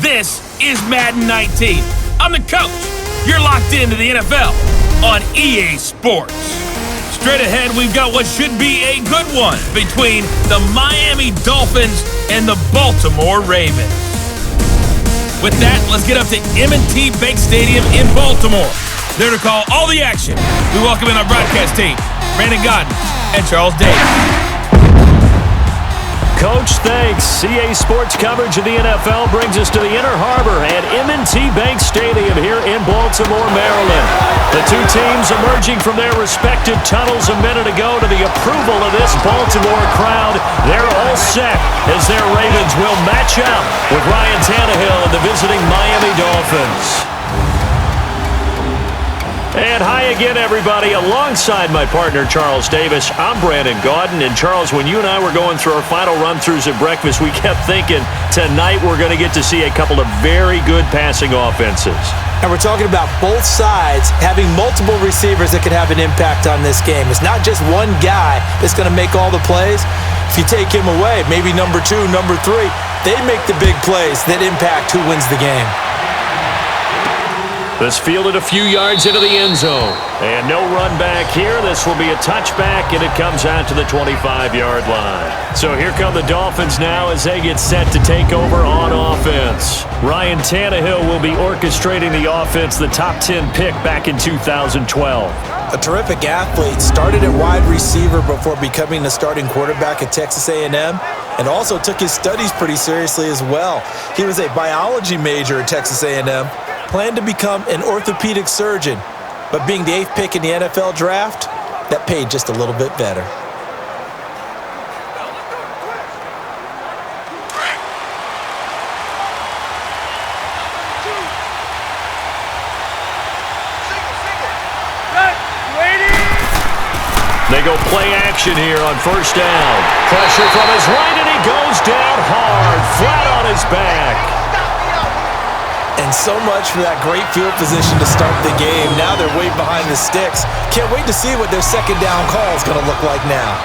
This is Madden 19. I'm the coach. You're locked into the NFL on EA Sports. Straight ahead, we've got what should be a good one between the Miami Dolphins and the Baltimore Ravens. With that, let's get up to M&T Bank Stadium in Baltimore. There to call all the action, we welcome in our broadcast team, Brandon Godden and Charles Davis. Coach, thanks. CA Sports coverage of the NFL brings us to the Inner Harbor at M&T Bank Stadium here in Baltimore, Maryland. The two teams emerging from their respective tunnels a minute ago to the approval of this Baltimore crowd. They're all set as their Ravens will match up with Ryan Tannehill and the visiting Miami Dolphins. And hi again, everybody. Alongside my partner, Charles Davis, I'm Brandon Godden. And Charles, when you and I were going through our final run-throughs at breakfast, we kept thinking tonight we're going to get to see a couple of very good passing offenses. And we're talking about both sides having multiple receivers that could have an impact on this game. It's not just one guy that's going to make all the plays. If you take him away, maybe number 2, number 3, they make the big plays that impact who wins the game. This fielded a few yards into the end zone. And no run back here. This will be a touchback, and it comes out to the 25-yard line. So here come the Dolphins now as they get set to take over on offense. Ryan Tannehill will be orchestrating the offense, the top 10 pick back in 2012. A terrific athlete, started at wide receiver before becoming the starting quarterback at Texas A&M, and also took his studies pretty seriously as well. He was a biology major at Texas A&M, planned to become an orthopedic surgeon, but being the 8th pick in the NFL draft, that paid just a little bit better. They go play action here on first down. Pressure from his right, and he goes down hard, flat on his back. And so much for that great field position to start the game. Now they're way behind the sticks. Can't wait to see what their second down call is going to look like now.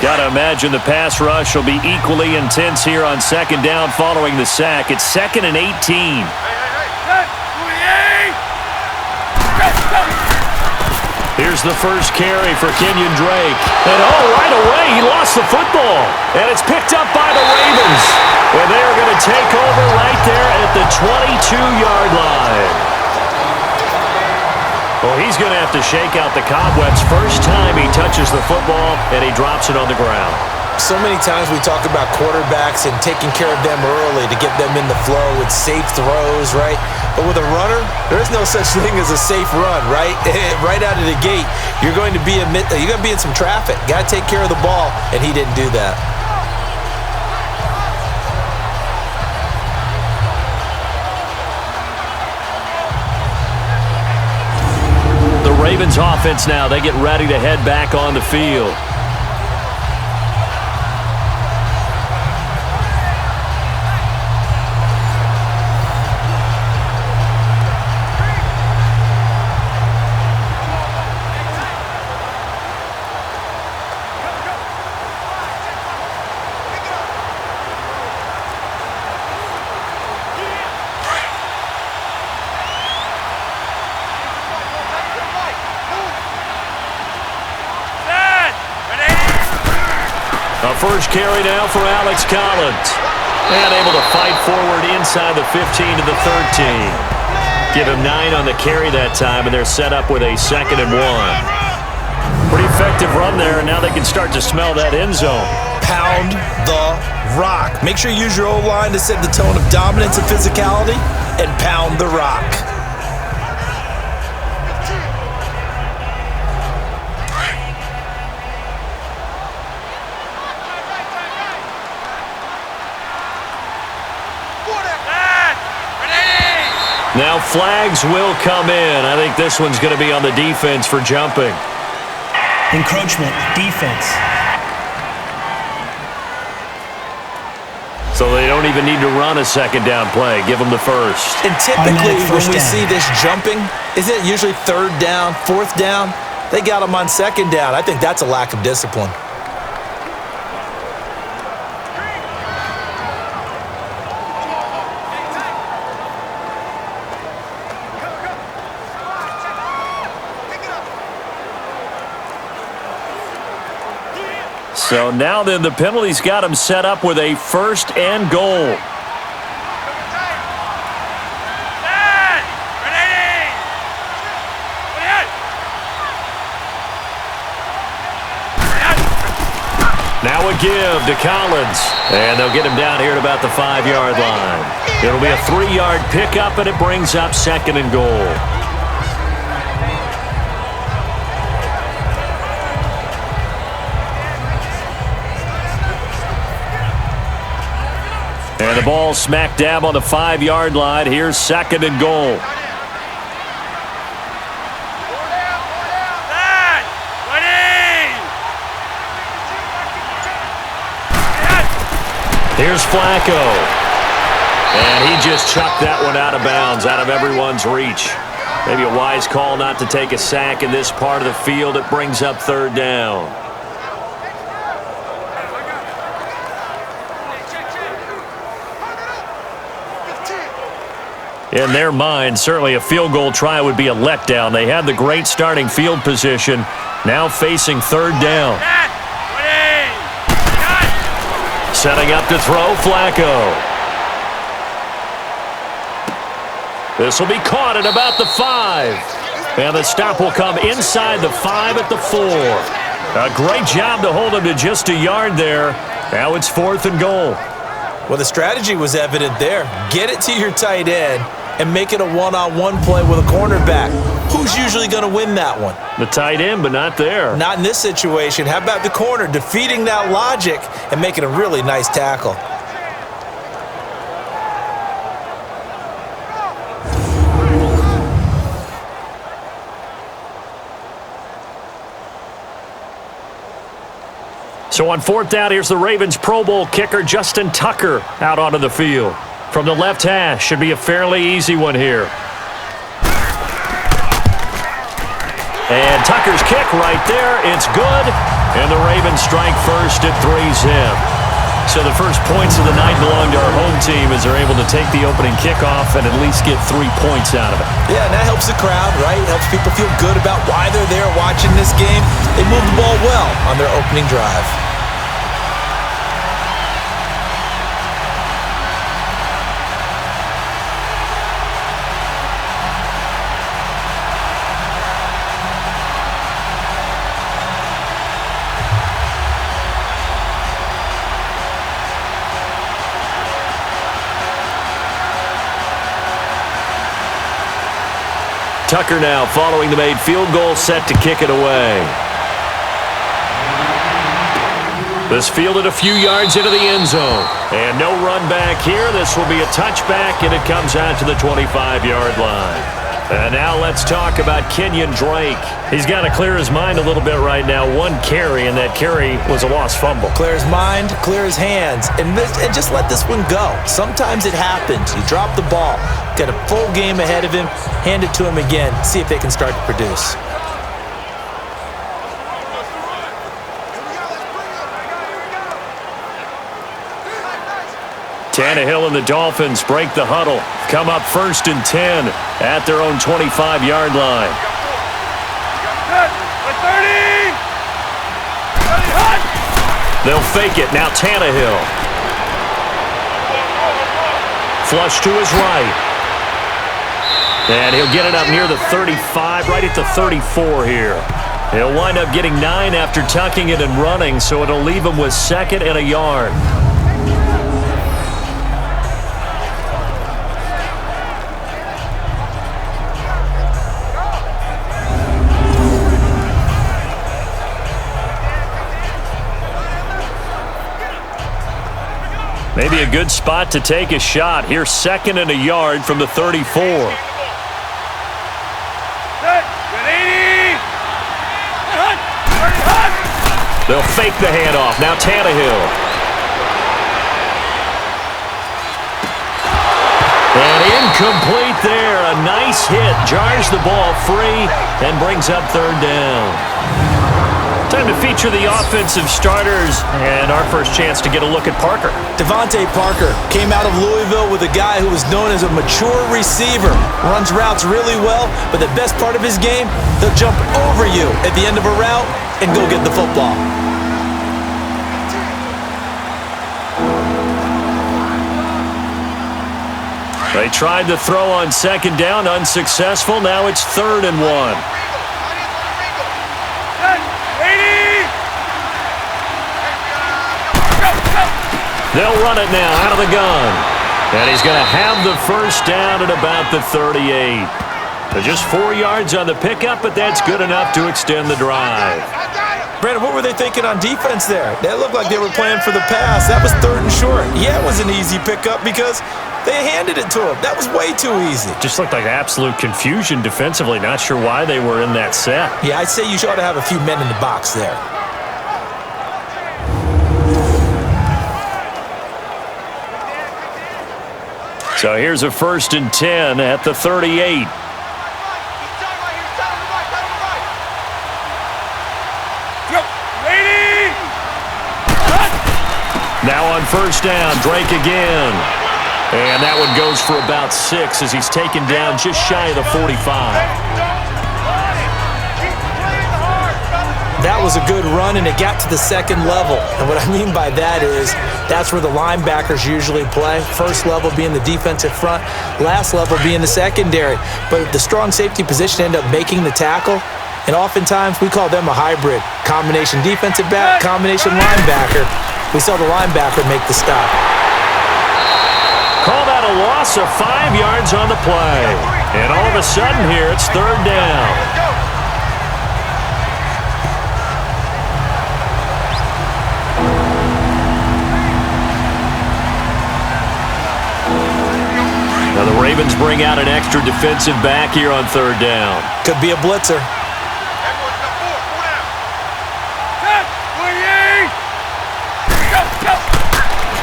Got to imagine the pass rush will be equally intense here on second down following the sack. It's 2nd and 18. Here's the first carry for Kenyon Drake. And right away, he lost the football. And it's picked up by the Ravens. And they are going to take over right there at the 22-yard line. Well, he's going to have to shake out the cobwebs first time he touches the football, and he drops it on the ground. So many times we talk about quarterbacks and taking care of them early to get them in the flow with safe throws, right? But with a runner, there is no such thing as a safe run, right? Right out of the gate, you're going to be in some traffic. Got to take care of the ball, and he didn't do that. Ravens offense now, they get ready to head back on the field. First carry now for Alex Collins. And able to fight forward inside the 15 to the 13. Give him 9 on the carry that time, and they're set up with a 2nd and 1. Pretty effective run there, and now they can start to smell that end zone. Pound the rock. Make sure you use your O-line to set the tone of dominance and physicality, and pound the rock. Now flags will come in. I think this one's going to be on the defense for jumping. Encroachment, defense. So they don't even need to run a second down play. Give them the first. And typically when we see this jumping, isn't it usually third down, fourth down? They got them on second down. I think that's a lack of discipline. So now then the penalty's got him set up with a first and goal. Now a give to Collins. And they'll get him down here at about the 5-yard line. It'll be a 3-yard pickup, and it brings up second and goal. And the ball smack dab on the 5-yard line. Here's second and goal. Here's Flacco. And he just chucked that one out of bounds, out of everyone's reach. Maybe a wise call not to take a sack in this part of the field. It brings up third down. In their mind, certainly a field goal try would be a letdown. They had the great starting field position, now facing third down. Setting up to throw, Flacco. This will be caught at about the 5. And the stop will come inside the 5 at the 4. A great job to hold him to just a yard there. Now it's fourth and goal. Well, the strategy was evident there. Get it to your tight end and make it a one-on-one play with a cornerback. Who's usually going to win that one? The tight end, but not there. Not in this situation. How about the corner defeating that logic and making a really nice tackle? So on fourth down, here's the Ravens Pro Bowl kicker Justin Tucker out onto the field. From the left hash, should be a fairly easy one here. And Tucker's kick right there, it's good. And the Ravens strike first at 3-zip. So the first points of the night belong to our home team as they're able to take the opening kickoff and at least get 3 points out of it. Yeah, and that helps the crowd, right? Helps people feel good about why they're there watching this game. They move the ball well on their opening drive. Tucker now following the made field goal, set to kick it away. This fielded a few yards into the end zone. And no run back here. This will be a touchback, and it comes out to the 25-yard line. And now let's talk about Kenyon Drake. He's got to clear his mind a little bit right now. 1 carry, and that carry was a lost fumble. Clear his mind, clear his hands, and just let this one go. Sometimes it happens. You drop the ball. Got a full game ahead of him. Hand it to him again. See if they can start to produce. Tannehill and the Dolphins break the huddle. Come up first and 10 at their own 25-yard line. They'll fake it. Now Tannehill. Flush to his right. And he'll get it up near the 35, right at the 34 here. He'll wind up getting 9 after tucking it and running, so it'll leave him with second and a yard. Maybe a good spot to take a shot. Here's second and a yard from the 34. They'll fake the handoff. Now Tannehill. Incomplete there. A nice hit. Jars the ball free and brings up third down. Time to feature the offensive starters and our first chance to get a look at Parker. Devontae Parker came out of Louisville with a guy who was known as a mature receiver. Runs routes really well, but the best part of his game, he'll jump over you at the end of a route and go get the football. They tried to throw on second down, unsuccessful. Now it's 3rd and 1. They'll run it now out of the gun. And he's going to have the first down at about the 38. So just 4 yards on the pickup, but that's good enough to extend the drive. Brandon, what were they thinking on defense there? That looked like they were playing for the pass. That was 3rd and short. Yeah, it was an easy pickup because they handed it to him. That was way too easy. Just looked like absolute confusion defensively. Not sure why they were in that set. Yeah, I'd say you ought to have a few men in the box there. So here's a 1st and 10 at the 38. Now on 1st down, Drake again. And that one goes for about 6 as he's taken down just shy of the 45. That was a good run, and it got to the 2nd level. And what I mean by that is that's where the linebackers usually play. First level being the defensive front, last level being the secondary. But the strong safety position ended up making the tackle, and oftentimes we call them a hybrid. Combination defensive back, combination linebacker. We saw the linebacker make the stop. Call that a loss of 5 yards on the play. And all of a sudden here, it's 3rd down. Now the Ravens bring out an extra defensive back here on 3rd down. Could be a blitzer.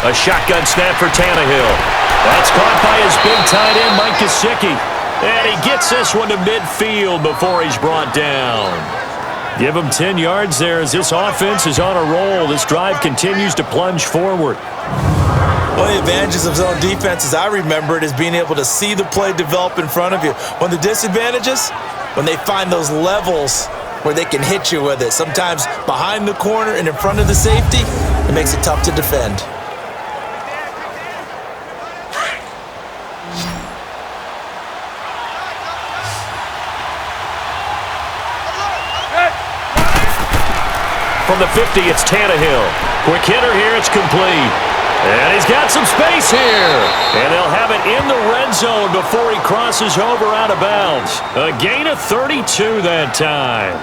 A shotgun snap for Tannehill. That's caught by his big tight end, Mike Gesicki. And he gets this one to midfield before he's brought down. Give him 10 yards there as this offense is on a roll. This drive continues to plunge forward. One of the advantages of zone defense, as I remember it, is being able to see the play develop in front of you. One of the disadvantages, when they find those levels where they can hit you with it. Sometimes behind the corner and in front of the safety, it makes it tough to defend. From the 50, it's Tannehill. Quick hitter here, it's complete. And he's got some space here. And they'll have it in the red zone before he crosses over out of bounds. A gain of 32 that time.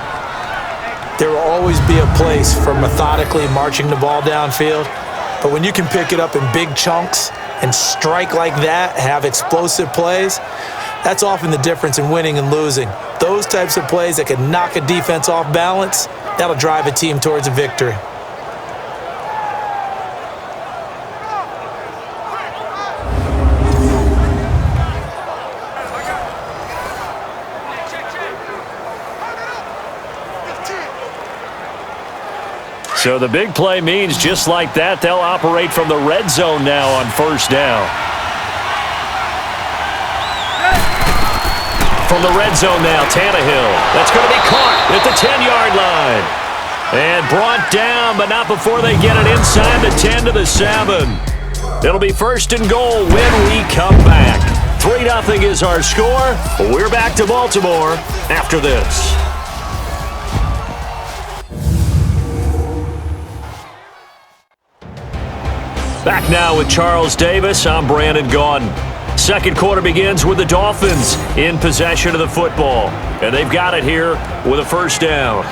There will always be a place for methodically marching the ball downfield. But when you can pick it up in big chunks and strike like that, have explosive plays, that's often the difference in winning and losing. Those types of plays that can knock a defense off balance, that'll drive a team towards a victory. So the big play means just like that, they'll operate from the red zone now on 1st down. From the red zone now, Tannehill. That's going to be caught at the 10-yard line. And brought down, but not before they get it inside the 10 to the 7. It'll be 1st and goal when we come back. 3-0 is our score. We're back to Baltimore after this. Back now with Charles Davis. I'm Brandon Gaudin. Second quarter begins with the Dolphins in possession of the football. And they've got it here with a 1st down.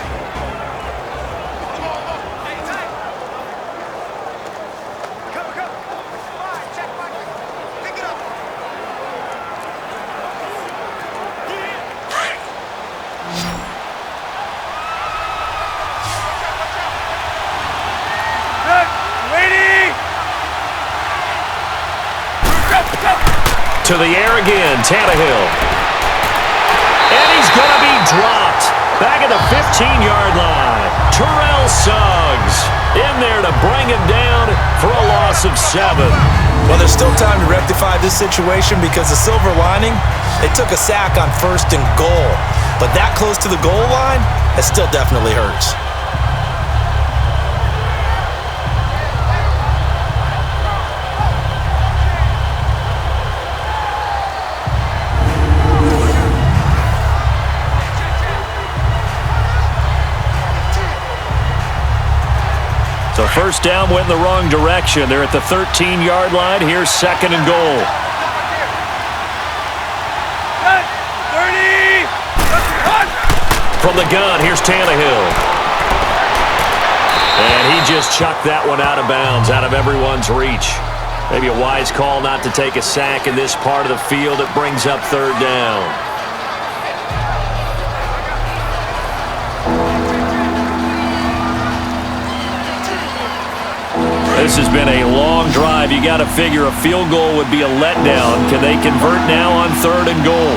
To the air again, Tannehill. And he's going to be dropped. Back at the 15-yard line. Terrell Suggs in there to bring him down for a loss of 7. Well, there's still time to rectify this situation because the silver lining, they took a sack on 1st and goal. But that close to the goal line, that still definitely hurts. So first down went in the wrong direction. They're at the 13-yard line. Here's 2nd and goal. 30! From the gun, here's Tannehill. And he just chucked that one out of bounds, out of everyone's reach. Maybe a wise call not to take a sack in this part of the field. It brings up 3rd down. This has been a long drive. You got to figure a field goal would be a letdown. Can they convert now on 3rd and goal?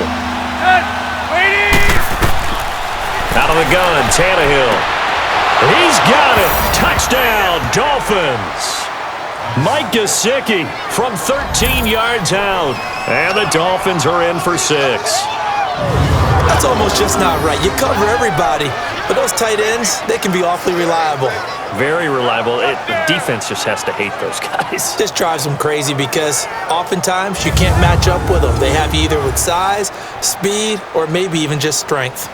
Out of the gun, Tannehill. He's got it. Touchdown, Dolphins. Mike Gesicki from 13 yards out. And the Dolphins are in for 6. That's almost just not right. You cover everybody, but those tight ends, they can be awfully reliable. Very reliable. The defense just has to hate those guys. This drives them crazy because oftentimes you can't match up with them. They have you either with size, speed, or maybe even just strength.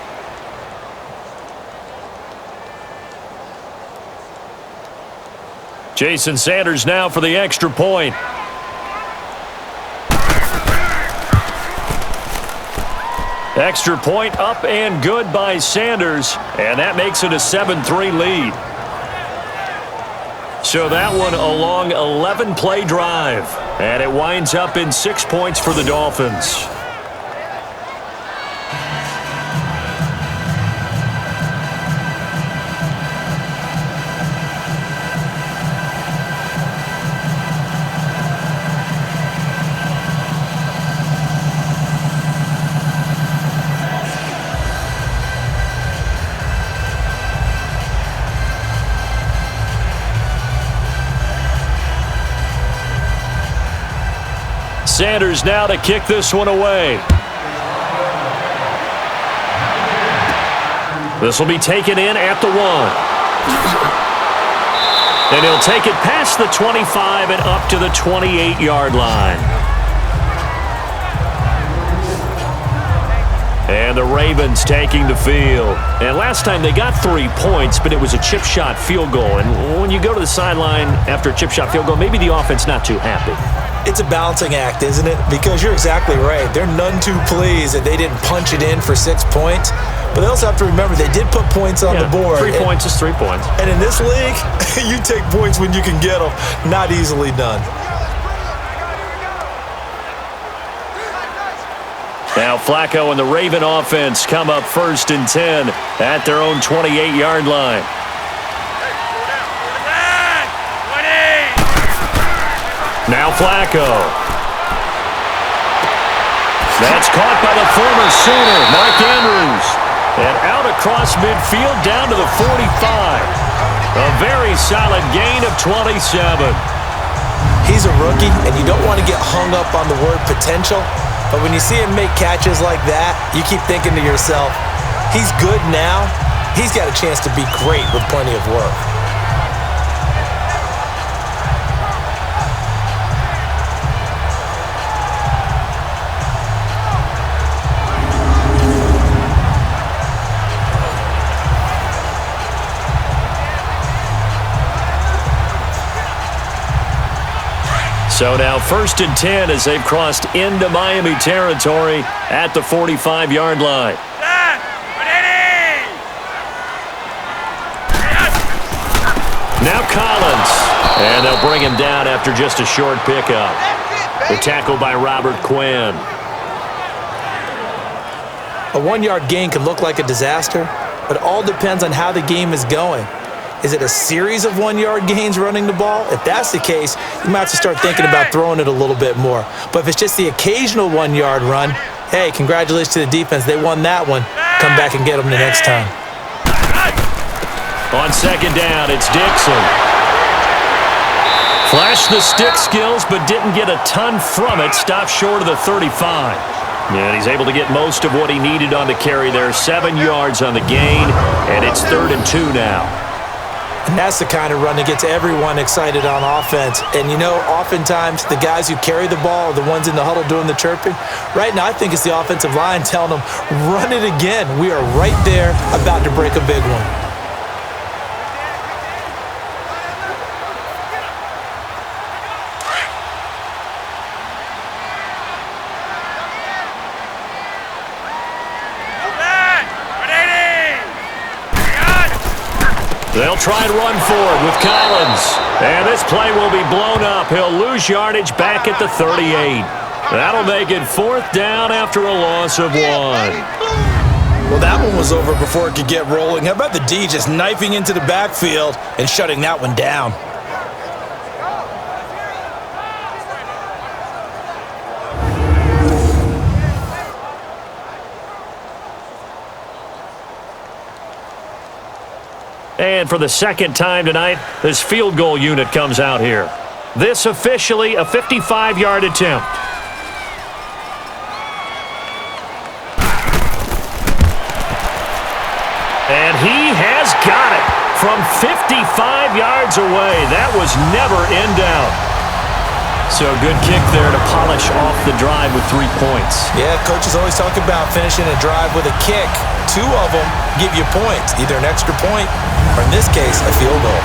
Jason Sanders now for the extra point. Extra point up and good by Sanders, and that makes it a 7-3 lead. So that one a long 11-play drive, and it winds up in 6 points for the Dolphins. Sanders now to kick this one away. This will be taken in at the 1. And he'll take it past the 25 and up to the 28-yard line. And the Ravens taking the field. And last time they got 3 points, but it was a chip shot field goal. And when you go to the sideline after a chip shot field goal, maybe the offense not too happy. It's a balancing act, isn't it? Because you're exactly right. They're none too pleased that they didn't punch it in for 6 points. But they also have to remember they did put points on the board. 3 points is 3 points. And in this league, you take points when you can get them. Not easily done. Now Flacco and the Raven offense come up 1st and 10 at their own 28-yard line. Now Flacco. That's caught by the former Sooner, Mark Andrews. And out across midfield down to the 45. A very solid gain of 27. He's a rookie, and you don't want to get hung up on the word potential. But when you see him make catches like that, you keep thinking to yourself, he's good now. He's got a chance to be great with plenty of work. So now 1st and 10 as they've crossed into Miami territory at the 45-yard line. Now Collins. And they'll bring him down after just a short pickup. The tackle by Robert Quinn. A 1-yard gain can look like a disaster, but it all depends on how the game is going. Is it a series of 1-yard gains running the ball? If that's the case, you might have to start thinking about throwing it a little bit more. But if it's just the occasional 1-yard run, hey, congratulations to the defense. They won that one. Come back and get them the next time. On second down, it's Dixon. Flashed the stick skills, but didn't get a ton from it. Stopped short of the 35. And he's able to get most of what he needed on the carry there. 7 yards on the gain, and it's 3rd and 2 now. And that's the kind of run that gets everyone excited on offense. And, you know, oftentimes the guys who carry the ball are the ones in the huddle doing the chirping. Right now, I think it's the offensive line telling them, run it again. We are right there about to break a big one. They'll try and run forward with Collins. And this play will be blown up. He'll lose yardage back at the 38. That'll make it 4th down after a loss of 1. Well, that one was over before it could get rolling. How about the D just knifing into the backfield and shutting that one down? And for the second time tonight, this field goal unit comes out here. This officially a 55-yard attempt. And he has got it from 55 yards away. That was never in doubt. So good kick there to polish off the drive with 3 points. Yeah, coaches always talk about finishing a drive with a kick. 2 of them give you points, either an extra point or, in this case, a field goal.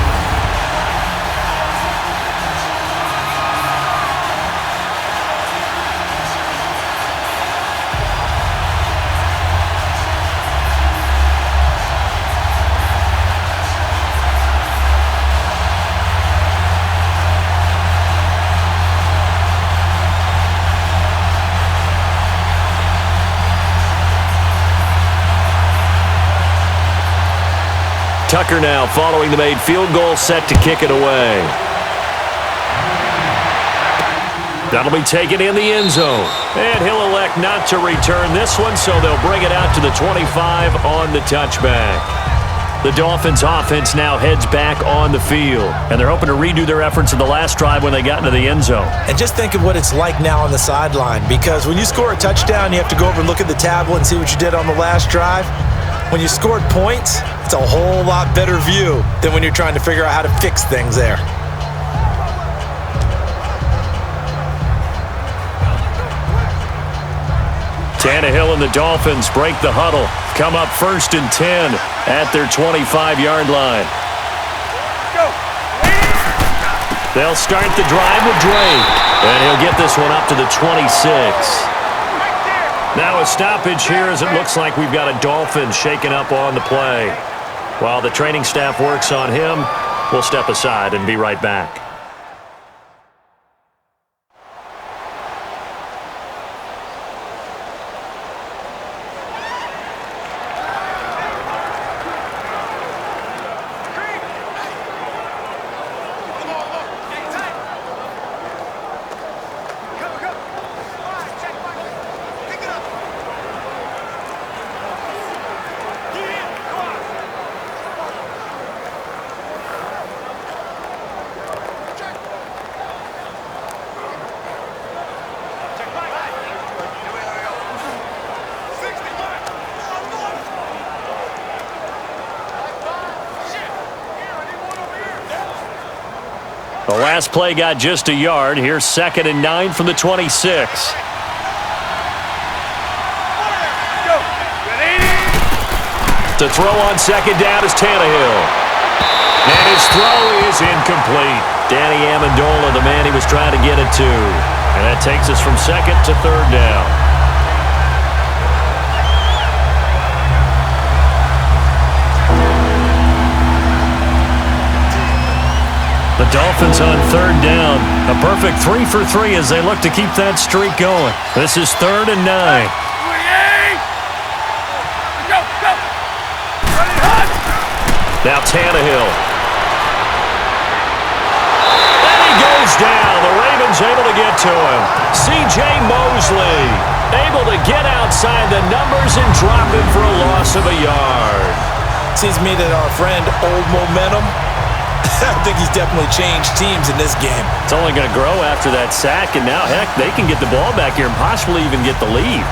Tucker now following the made field goal, set to kick it away. That'll be taken in the end zone. And he'll elect not to return this one, so they'll bring it out to the 25 on the touchback. The Dolphins offense now heads back on the field, and they're hoping to redo their efforts in the last drive when they got into the end zone. And just think of what it's like now on the sideline, because when you score a touchdown, you have to go over and look at the tablet and see what you did on the last drive. When you scored points, it's a whole lot better view than when you're trying to figure out how to fix things there. Tannehill and the Dolphins break the huddle. Come up 1st and 10 at their 25-yard line. They'll start the drive with Drake, and he'll get this one up to the 26. Now a stoppage here as it looks like we've got a Dolphin shaken up on the play. While the training staff works on him, we'll step aside and be right back. The last play got just a yard. Here's 2nd and 9 from the 26. To throw on second down is Tannehill. And his throw is incomplete. Danny Amendola, the man he was trying to get it to. And that takes us from 2nd to 3rd down. The Dolphins on 3rd down. A perfect 3 for 3 as they look to keep that streak going. This is 3rd and 9. Now Tannehill get to him. C.J. Mosley able to get outside the numbers and drop him for a loss of a yard. Seems to me that our friend Old Momentum, I think he's definitely changed teams in this game. It's only going to grow after that sack, and now, heck, they can get the ball back here and possibly even get the lead.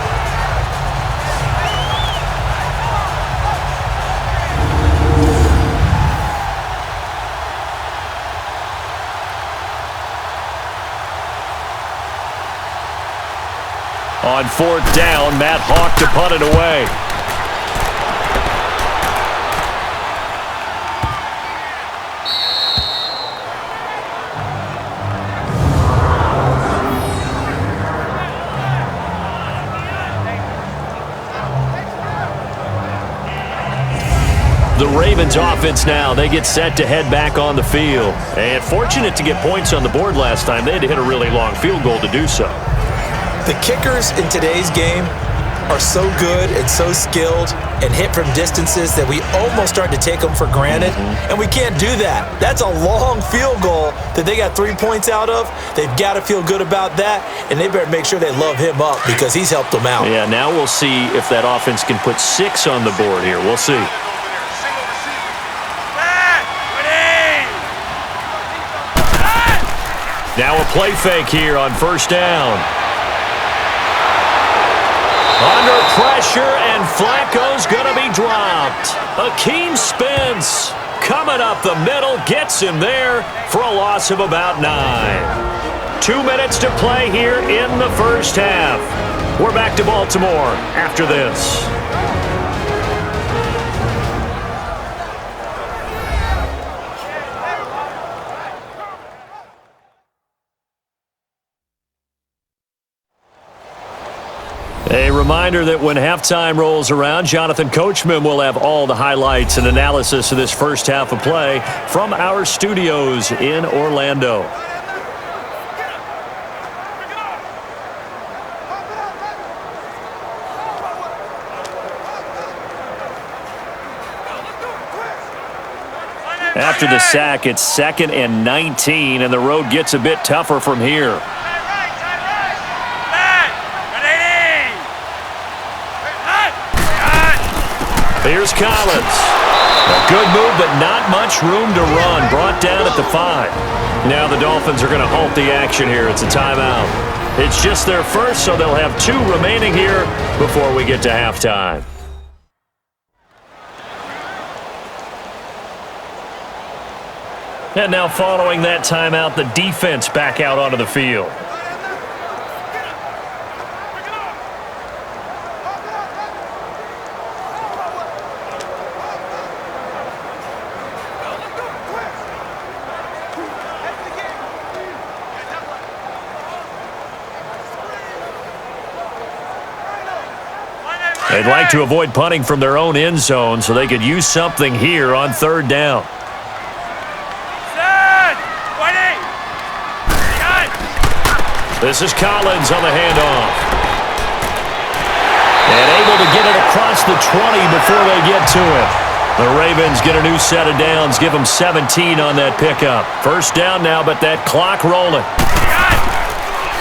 On fourth down, Matt Hawk to punt it away. The Ravens offense now, they get set to head back on the field. And fortunate to get points on the board last time. They had to hit a really long field goal to do so. The kickers in today's game are so good and so skilled and hit from distances that we almost start to take them for granted, and we can't do that. That's a long field goal that they got 3 points out of. They've got to feel good about that, and they better make sure they love him up because he's helped them out. Yeah, now we'll see if that offense can put 6 on the board here. We'll see. Now a play fake here on first down. Under pressure, and Flacco's going to be dropped. Akeem Spence coming up the middle, gets him there for a loss of about 9. 2 minutes to play here in the first half. We're back to Baltimore after this. A reminder that when halftime rolls around, Jonathan Coachman will have all the highlights and analysis of this first half of play from our studios in Orlando. After the sack, it's 2nd and 19, and the road gets a bit tougher from here. Here's Collins. A good move, but not much room to run. Brought down at the 5. Now the Dolphins are going to halt the action here. It's a timeout. It's just their first, so they'll have 2 remaining here before we get to halftime. And now following that timeout, the defense back out onto the field. They'd like to avoid punting from their own end zone so they could use something here on third down. This is Collins on the handoff. And able to get it across the 20 before they get to it. The Ravens get a new set of downs, give them 17 on that pickup. First down now, but that clock rolling.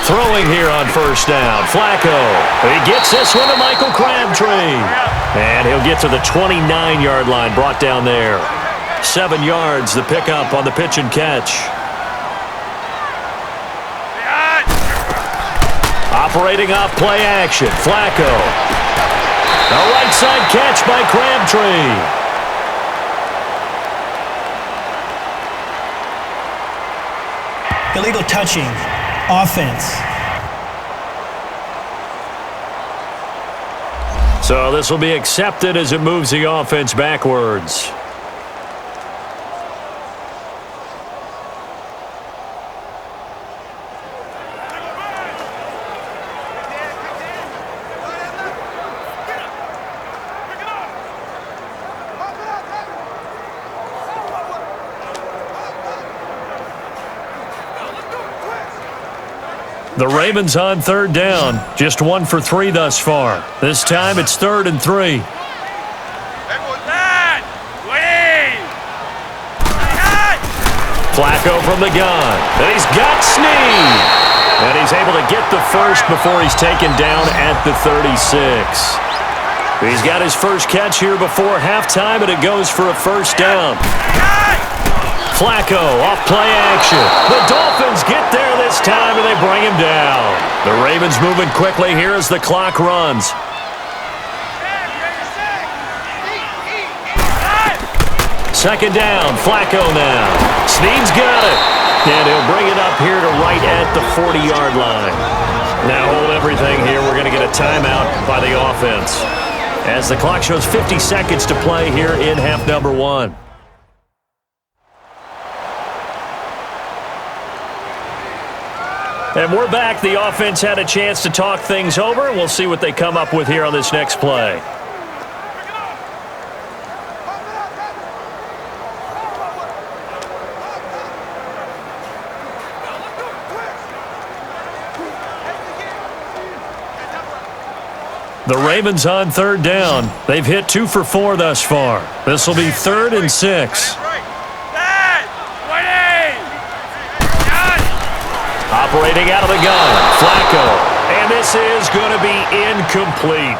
Throwing here on first down, Flacco. He gets this one to Michael Crabtree. And he'll get to the 29-yard line, brought down there. 7 yards, the pickup on the pitch and catch. Operating off play action, Flacco. A right side catch by Crabtree. Illegal touching. Offense. So this will be accepted as it moves the offense backwards. The Ravens on third down. Just 1 for 3 thus far. This time it's 3rd and 3. Flacco from the gun. And he's got Snead. And he's able to get the first before he's taken down at the 36. He's got his first catch here before halftime, and it goes for a first down. Flacco off play action. The Dolphins get there this time, and they bring him down. The Ravens moving quickly here as the clock runs. Second down, Flacco now. Snead's got it. And he'll bring it up here to right at the 40-yard line. Now hold everything here. We're going to get a timeout by the offense, as the clock shows 50 seconds to play here in half number one. And we're back. The offense had a chance to talk things over. We'll see what they come up with here on this next play. The Ravens on third down. They've hit 2 for 4 thus far. This will be 3rd and 6. Operating out of the gun, Flacco. And this is going to be incomplete.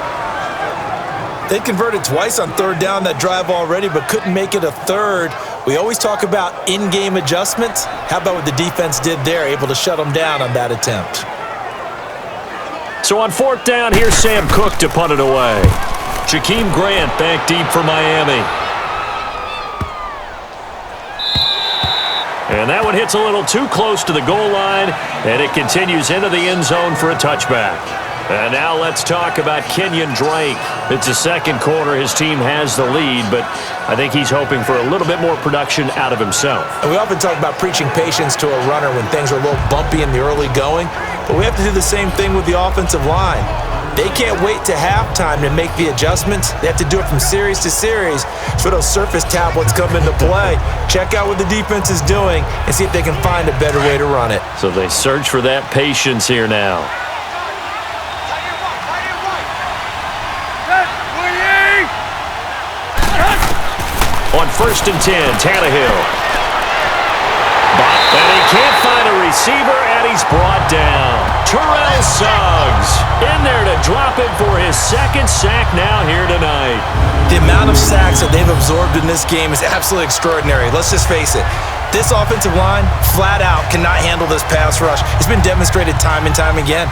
They converted twice on third down that drive already, but couldn't make it a third. We always talk about in-game adjustments. How about what the defense did there, able to shut them down on that attempt? So on 4th down, here's Sam Cook to punt it away. Jakeem Grant back deep for Miami. And that one hits a little too close to the goal line, and it continues into the end zone for a touchback. And now let's talk about Kenyon Drake. It's the second quarter. His team has the lead, but I think he's hoping for a little bit more production out of himself. And we often talk about preaching patience to a runner when things are a little bumpy in the early going, but we have to do the same thing with the offensive line. They can't wait to halftime to make the adjustments. They have to do it from series to series so those surface tablets come into play. Check out what the defense is doing and see if they can find a better way to run it. So they search for that patience here now. On 1st and 10, Tannehill. And he can't find a receiver, and he's brought down. Terrell Suggs in there to drop him for his second sack now here tonight. The amount of sacks that they've absorbed in this game is absolutely extraordinary. Let's just face it. This offensive line, flat out, cannot handle this pass rush. It's been demonstrated time and time again.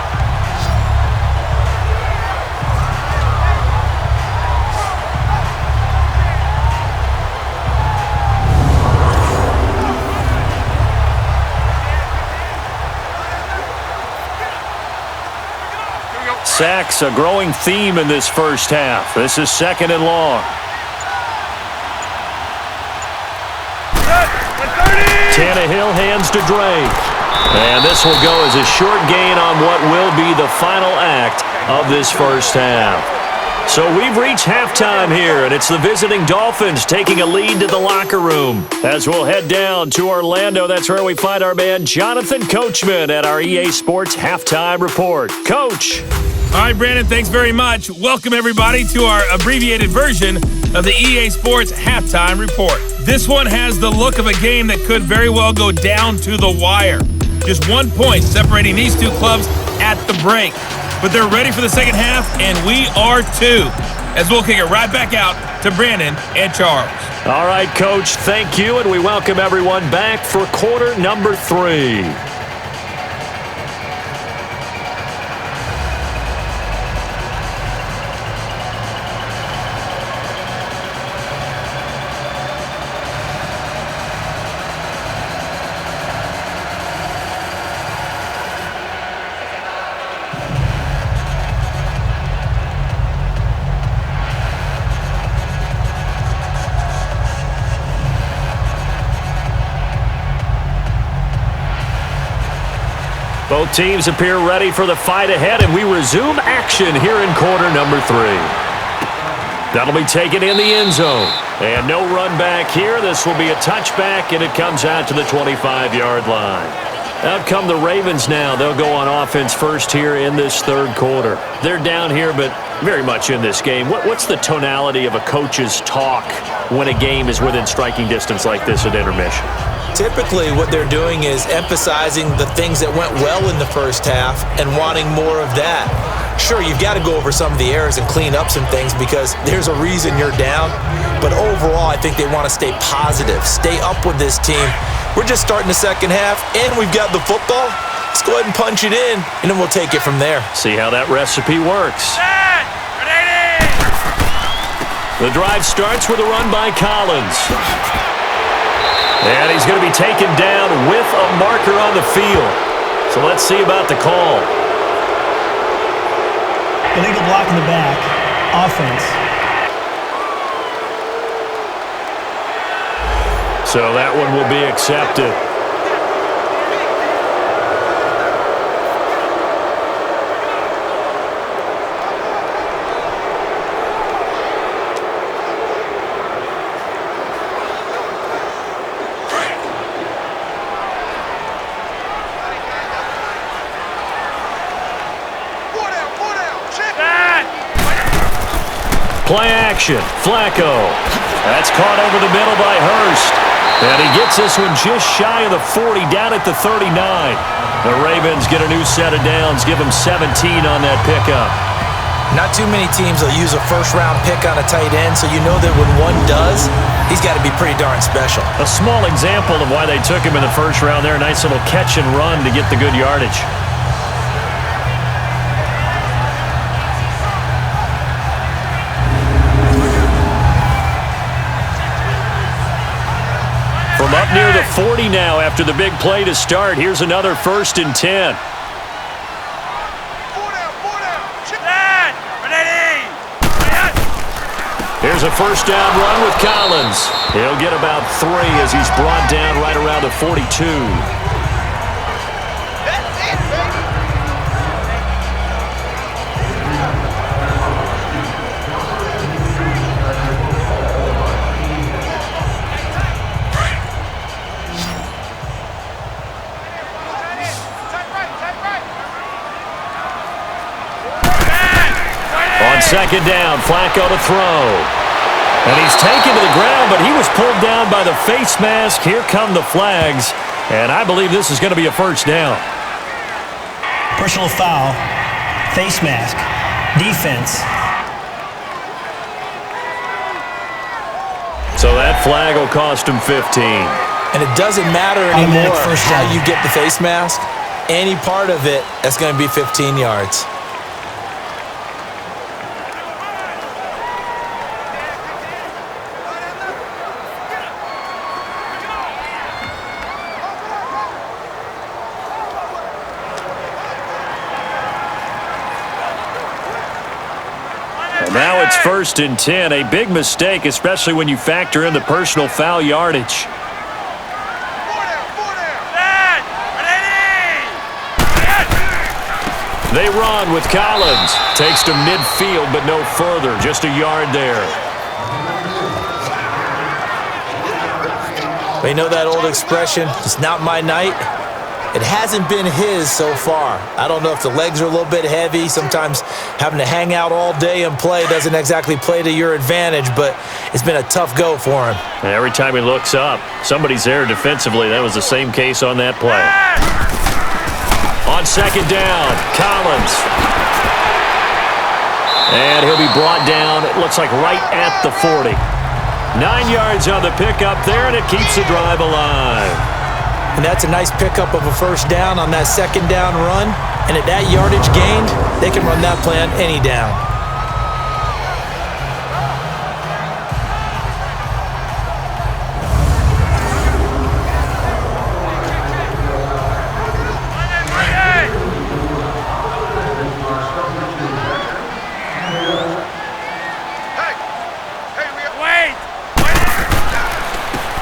Sacks, a growing theme in this first half. This is 2nd and long. Tannehill hands to Drake. And this will go as a short gain on what will be the final act of this first half. So we've reached halftime here, and it's the visiting Dolphins taking a lead to the locker room. As we'll head down to Orlando, that's where we find our man Jonathan Coachman at our EA Sports Halftime Report. Coach. All right, Brandon, thanks very much. Welcome, everybody, to our abbreviated version of the EA Sports Halftime Report. This one has the look of a game that could very well go down to the wire. Just 1 point separating these two clubs at the break. But they're ready for the second half, and we are too, as we'll kick it right back out to Brandon and Charles. All right, Coach, thank you, and we welcome everyone back for quarter number 3. Both teams appear ready for the fight ahead, and we resume action here in quarter number 3. That'll be taken in the end zone. And no run back here. This will be a touchback, and it comes out to the 25-yard line. Out come the Ravens now. They'll go on offense first here in this third quarter. They're down here, but very much in this game. What's the tonality of a coach's talk when a game is within striking distance like this at intermission? Typically, what they're doing is emphasizing the things that went well in the first half and wanting more of that. Sure, you've got to go over some of the errors and clean up some things because there's a reason you're down. But overall, I think they want to stay positive, stay up with this team. We're just starting the second half, and we've got the football. Let's go ahead and punch it in, and then we'll take it from there. See how that recipe works. The drive starts with a run by Collins. And he's going to be taken down with a marker on the field. So let's see about the call. Illegal block in the back. Offense. So that one will be accepted. Play action, Flacco. That's caught over the middle by Hurst. And he gets this one just shy of the 40, down at the 39. The Ravens get a new set of downs, give them 17 on that pickup. Not too many teams will use a first-round pick on a tight end, so you know that when one does, he's got to be pretty darn special. A small example of why they took him in the first round there. A nice little catch and run to get the good yardage. From up near the 40 now after the big play to start. Here's another 1st and 10. Here's a first down run with Collins. He'll get about 3 as he's brought down right around the 42. On second down, Flacco to throw. And he's taken to the ground, but he was pulled down by the face mask. Here come the flags, and I believe this is going to be a first down. Personal foul. Face mask. Defense. So that flag will cost him 15. And it doesn't matter anymore how you get the face mask. Any part of it, that's going to be 15 yards. Now it's 1st and 10, a big mistake, especially when you factor in the personal foul yardage. They run with Collins. Takes to midfield, but no further, just a yard there. You know that old expression, it's not my night? It hasn't been his so far. I don't know if the legs are a little bit heavy. Sometimes having to hang out all day and play doesn't exactly play to your advantage, but it's been a tough go for him. Every time he looks up, somebody's there defensively. That was the same case on that play. On second down, Collins. And he'll be brought down, it looks like right at the 40. 9 yards on the pickup there, and it keeps the drive alive. And that's a nice pickup of a first down on that second down run. And at that yardage gained, they can run that play on any down.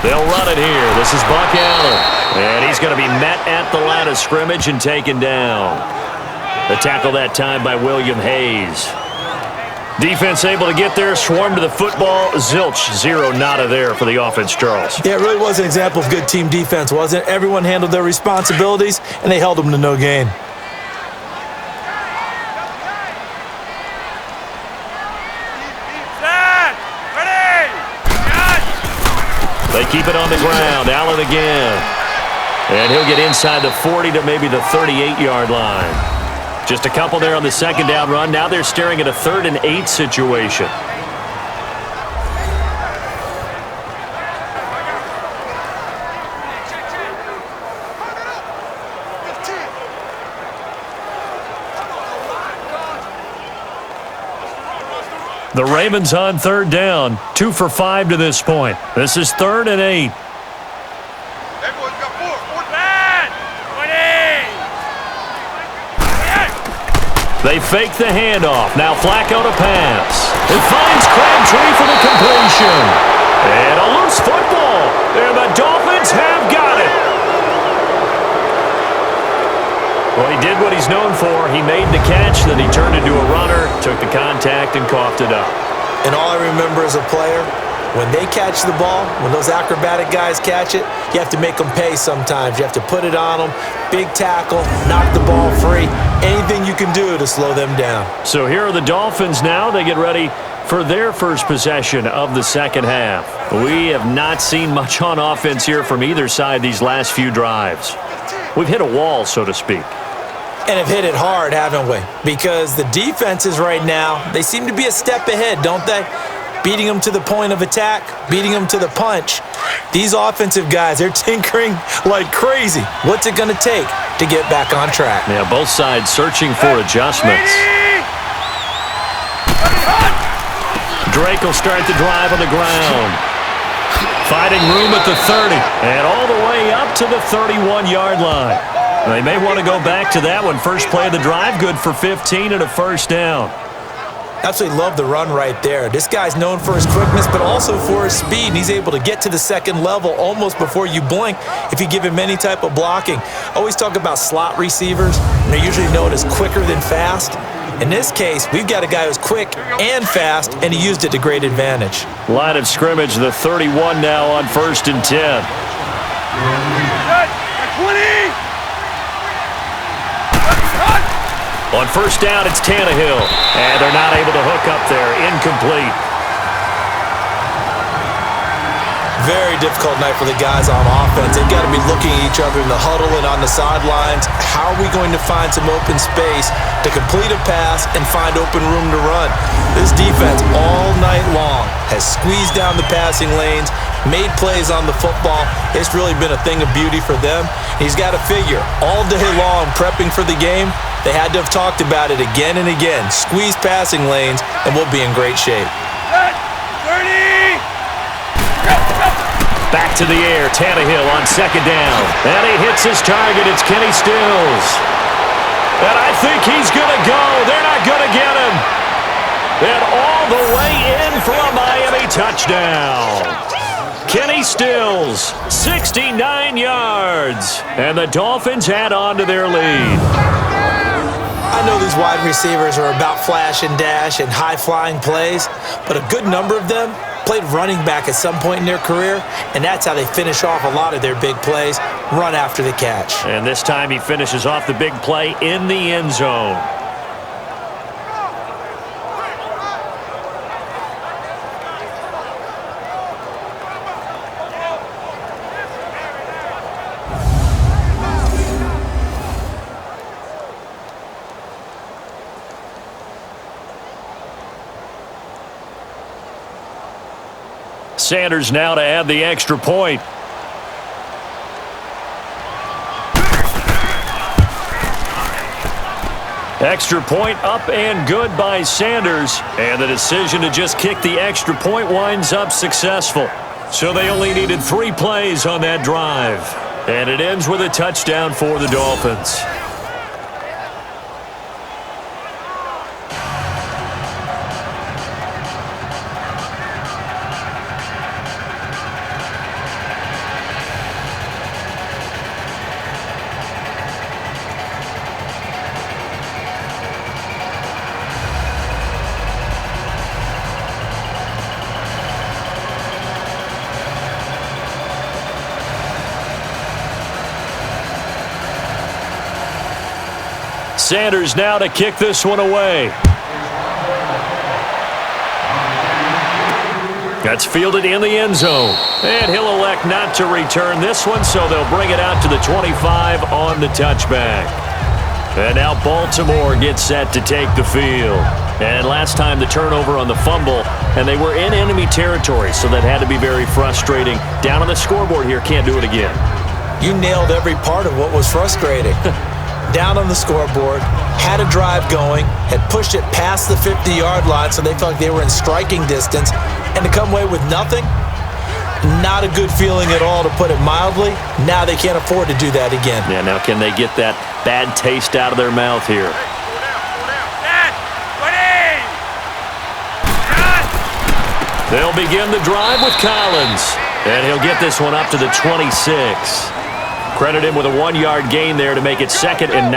They'll run it here. This is Buck Allen. And he's going to be met at the line of scrimmage and taken down. The tackle that time by William Hayes. Defense able to get there, swarm to the football. Zilch, 0 nada there for the offense, Charles. Yeah, it really was an example of good team defense, wasn't it? Everyone handled their responsibilities, and they held them to no gain. They They keep it on the ground. Allen again. And he'll get inside the 40 to maybe the 38-yard line. Just a couple there on the second down run. Now they're staring at a 3rd and 8 situation. The Ravens on 3rd down. 2 for 5 to this point. This is 3rd and 8. They fake the handoff. Now Flacco to pass. It finds Crabtree for the completion. And a loose football. And the Dolphins have got it. Well, he did what he's known for. He made the catch, then he turned into a runner, took the contact, and coughed it up. And all I remember as a player, when they catch the ball, when those acrobatic guys catch it, you have to make them pay sometimes. You have to put it on them, big tackle, knock the ball free, anything you can do to slow them down. So here are the Dolphins now. They get ready for their first possession of the second half. We have not seen much on offense here from either side these last few drives. We've hit a wall, so to speak. And have hit it hard, haven't we? Because the defenses right now, they seem to be a step ahead, don't they? Beating them to the point of attack, beating them to the punch. These offensive guys, they're tinkering like crazy. What's it going to take to get back on track? Yeah, both sides searching for adjustments. Drake will start the drive on the ground. Finding room at the 30 and all the way up to the 31-yard line. They may want to go back to that one. First play of the drive, good for 15 and a first down. Absolutely love the run right there. This guy's known for his quickness, but also for his speed. And he's able to get to the second level almost before you blink if you give him any type of blocking. Always talk about slot receivers, and they're usually known as quicker than fast. In this case, we've got a guy who's quick and fast, and he used it to great advantage. Line of scrimmage, the 31 now on 1st and 10. 20! On first down, it's Tannehill. And they're not able to hook up there. Incomplete. Very difficult night for the guys on offense. They've got to be looking at each other in the huddle and on the sidelines. How are we going to find some open space to complete a pass and find open room to run? This defense all night long has squeezed down the passing lanes, made plays on the football. It's really been a thing of beauty for them. He's got to figure all day long prepping for the game. They had to have talked about it again and again. Squeeze passing lanes, and we'll be in great shape. 30! Back to the air. Tannehill on second down. And he hits his target. It's Kenny Stills. And I think he's going to go. They're not going to get him. And all the way in for a Miami touchdown. Kenny Stills, 69 yards. And the Dolphins add on to their lead. I know these wide receivers are about flash and dash and high-flying plays, but a good number of them played running back at some point in their career, and that's how they finish off a lot of their big plays, run after the catch. And this time he finishes off the big play in the end zone. Sanders now to add the extra point. Extra point up and good by Sanders. And the decision to just kick the extra point winds up successful. So they only needed 3 plays on that drive. And it ends with a touchdown for the Dolphins. Sanders now to kick this one away. That's fielded in the end zone. And he'll elect not to return this one, so they'll bring it out to the 25 on the touchback. And now Baltimore gets set to take the field. And last time the turnover on the fumble, and they were in enemy territory, so that had to be very frustrating. Down on the scoreboard here, can't do it again. You nailed every part of what was frustrating. Down on the scoreboard, had a drive going, had pushed it past the 50-yard line, so they felt like they were in striking distance, and to come away with nothing, not a good feeling at all, to put it mildly. Now they can't afford to do that again. Yeah, now can they get that bad taste out of their mouth here? They'll begin the drive with Collins, and he'll get this one up to the 26. Credit him with a 1-yard gain there to make it 2nd and 9.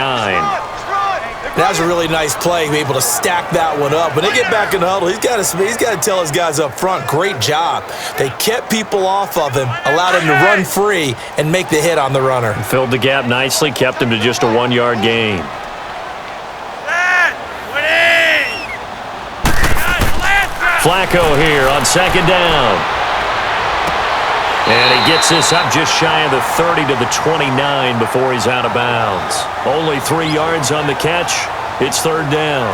That was a really nice play, be able to stack that one up. When they get back in the huddle, he's got to tell his guys up front, great job. They kept people off of him, allowed him to run free and make the hit on the runner. Filled the gap nicely, kept him to just a 1-yard gain. Flacco here on 2nd down. And he gets this up just shy of the 30 to the 29 before he's out of bounds. Only 3 yards on the catch. It's 3rd down.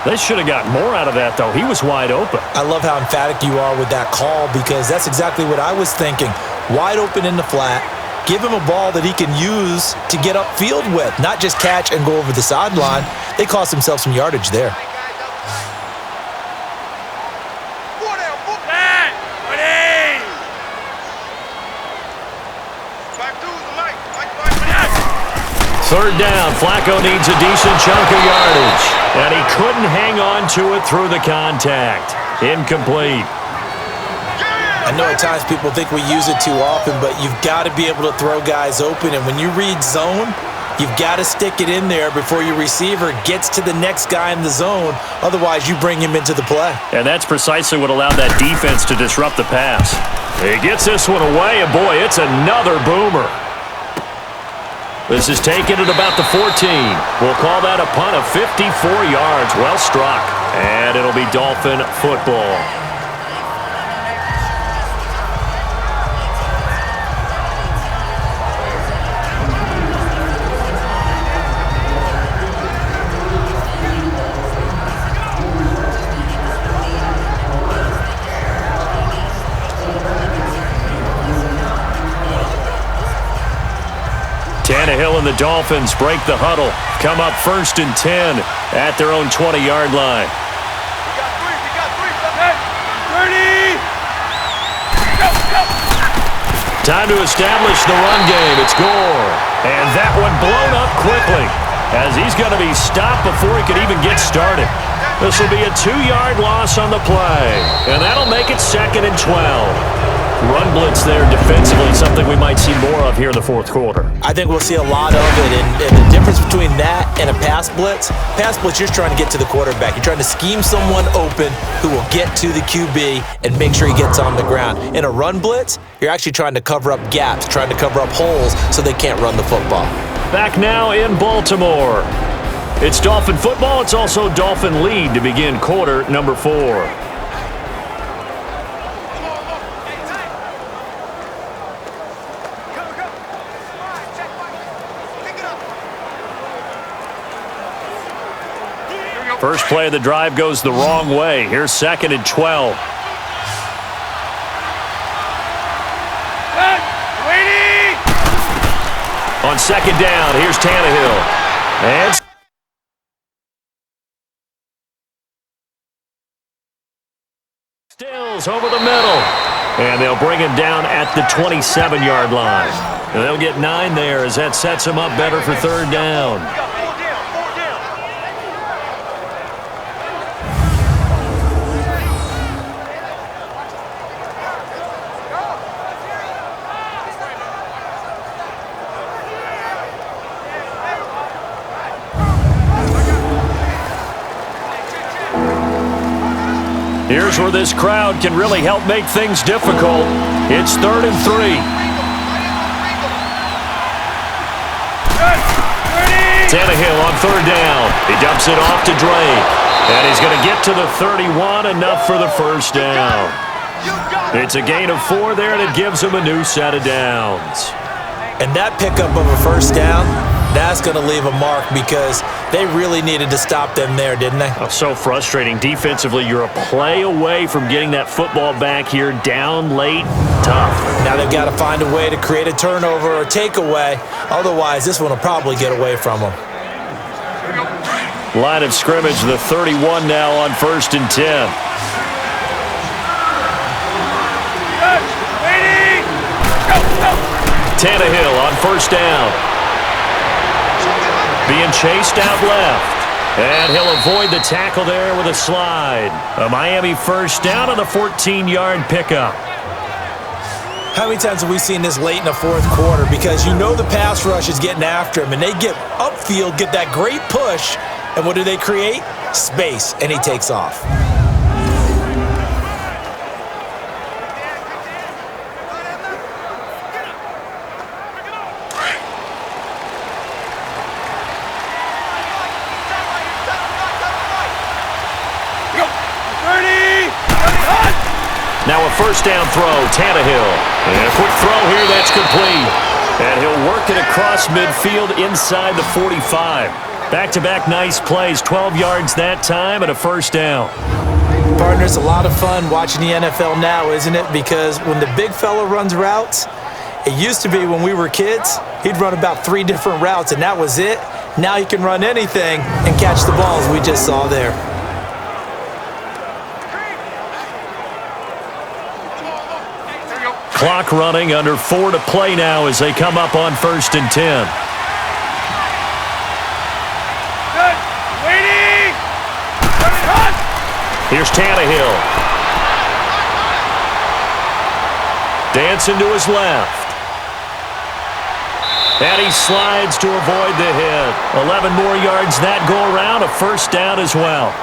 They should have got more out of that, though. He was wide open. I love how emphatic you are with that call, because that's exactly what I was thinking. Wide open in the flat. Give him a ball that he can use to get upfield with, not just catch and go over the sideline. They cost themselves some yardage there. Third down, Flacco needs a decent chunk of yardage, and he couldn't hang on to it through the contact. Incomplete. I know at times people think we use it too often, but you've got to be able to throw guys open, and when you read zone, you've got to stick it in there before your receiver gets to the next guy in the zone. Otherwise, you bring him into the play. And that's precisely what allowed that defense to disrupt the pass. He gets this one away, and boy, it's another boomer. This is taken at about the 14. We'll call that a punt of 54 yards. Well struck. And it'll be Dolphin football. Tannehill and the Dolphins break the huddle. Come up 1st and 10 at their own 20-yard line. Time to establish the run game. It's Gore. And that one blown up quickly, as he's going to be stopped before he could even get started. This will be a 2-yard loss on the play, and that'll make it 2nd and 12. Run blitz there defensively, something we might see more of here in the 4th quarter. I think we'll see a lot of it, and the difference between that and a pass blitz, you're just trying to get to the quarterback. You're trying to scheme someone open who will get to the QB and make sure he gets on the ground. In a run blitz, you're actually trying to cover up gaps, trying to cover up holes so they can't run the football. Back now in Baltimore. It's Dolphin football. It's also Dolphin lead to begin quarter number 4. First play of the drive goes the wrong way. Here's 2nd and 12. On 2nd down, here's Tannehill. And Stills over the middle. And they'll bring him down at the 27-yard line. And they'll get 9 there, as that sets him up better for 3rd down. Here's where this crowd can really help make things difficult. It's 3rd and 3. Tannehill on 3rd down. He dumps it off to Drake. And he's going to get to the 31, enough for the 1st down. It's a gain of 4 there, and it gives them a new set of downs. And that pickup of a first down, that's going to leave a mark because they really needed to stop them there, didn't they? Oh, so frustrating. Defensively, you're a play away from getting that football back here, down late, tough. Now they've got to find a way to create a turnover or takeaway. Otherwise, this one will probably get away from them. Line of scrimmage, the 31 now on 1st and 10. Tannehill on 1st down. Being chased out left. And he'll avoid the tackle there with a slide. A Miami 1st down on the 14-yard pickup. How many times have we seen this late in the 4th quarter? Because you know the pass rush is getting after him, and they get upfield, get that great push, and what do they create? Space, and he takes off. Now a 1st down throw, Tannehill. And a quick throw here, that's complete. And he'll work it across midfield inside the 45. Back-to-back nice plays, 12 yards that time and a 1st down. Partner, it's a lot of fun watching the NFL now, isn't it? Because when the big fella runs routes, it used to be when we were kids, he'd run about 3 different routes, and that was it. Now he can run anything and catch the balls we just saw there. Clock running, under 4 to play now as they come up on 1st and 10. Here's Tannehill. Dancing to his left. And he slides to avoid the hit. 11 more yards that go around, a 1st down as well.